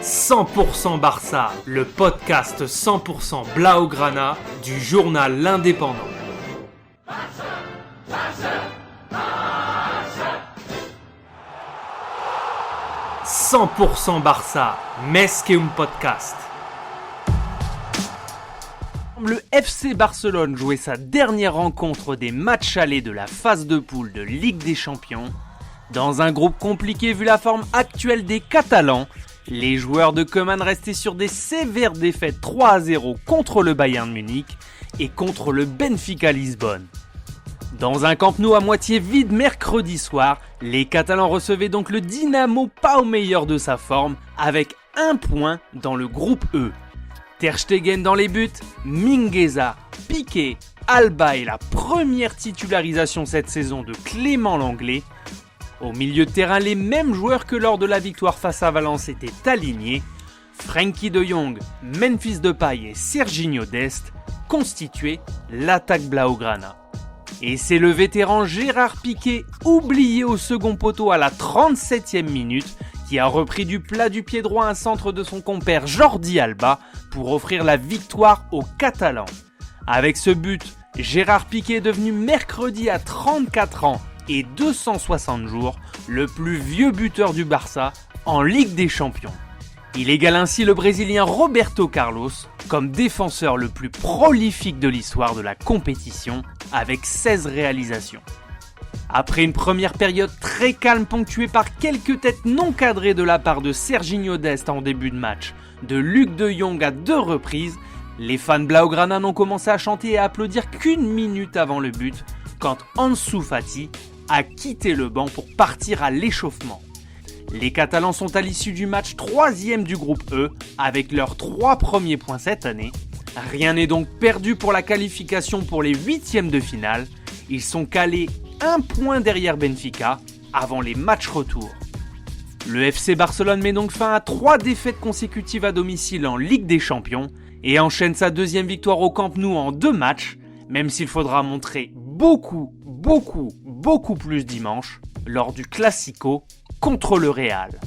100% Barça, le podcast 100% Blaugrana du journal L'Indépendant. 100% Barça, més que un podcast. Le FC Barcelone jouait sa dernière rencontre des matchs allés de la phase de poule de Ligue des Champions. Dans un groupe compliqué vu la forme actuelle des Catalans, les joueurs de Koeman restaient sur des sévères défaites 3-0 contre le Bayern Munich et contre le Benfica Lisbonne. Dans un Camp Nou à moitié vide mercredi soir, les Catalans recevaient donc le Dynamo pas au meilleur de sa forme avec 1 point dans le groupe E. Ter Stegen dans les buts, Mingueza, Piqué, Alba et la première titularisation cette saison de Clément Lenglet. Au milieu de terrain, les mêmes joueurs que lors de la victoire face à Valence étaient alignés. Frenkie de Jong, Memphis Depay et Serginho Dest constituaient l'attaque Blaugrana. Et c'est le vétéran Gérard Piqué, oublié au second poteau à la 37e minute, qui a repris du plat du pied droit un centre de son compère Jordi Alba pour offrir la victoire aux Catalans. Avec ce but, Gérard Piqué est devenu mercredi à 34 ans et 260 jours le plus vieux buteur du Barça en Ligue des Champions. Il égale ainsi le Brésilien Roberto Carlos comme défenseur le plus prolifique de l'histoire de la compétition avec 16 réalisations. Après une première période très calme ponctuée par quelques têtes non cadrées de la part de Serginho Dest en début de match, de Luc de Jong à 2 reprises, les fans Blaugrana n'ont commencé à chanter et à applaudir qu'une minute avant le but quand Ansu Fati a quitté le banc pour partir à l'échauffement. Les Catalans sont à l'issue du match 3e du groupe E avec leurs 3 premiers points cette année. Rien n'est donc perdu pour la qualification pour les 8e de finale. Ils sont calés 1 point derrière Benfica avant les matchs retour. Le FC Barcelone met donc fin à 3 défaites consécutives à domicile en Ligue des Champions et enchaîne sa 2e victoire au Camp Nou en 2 matchs, même s'il faudra montrer beaucoup plus dimanche lors du Classico contre le Real.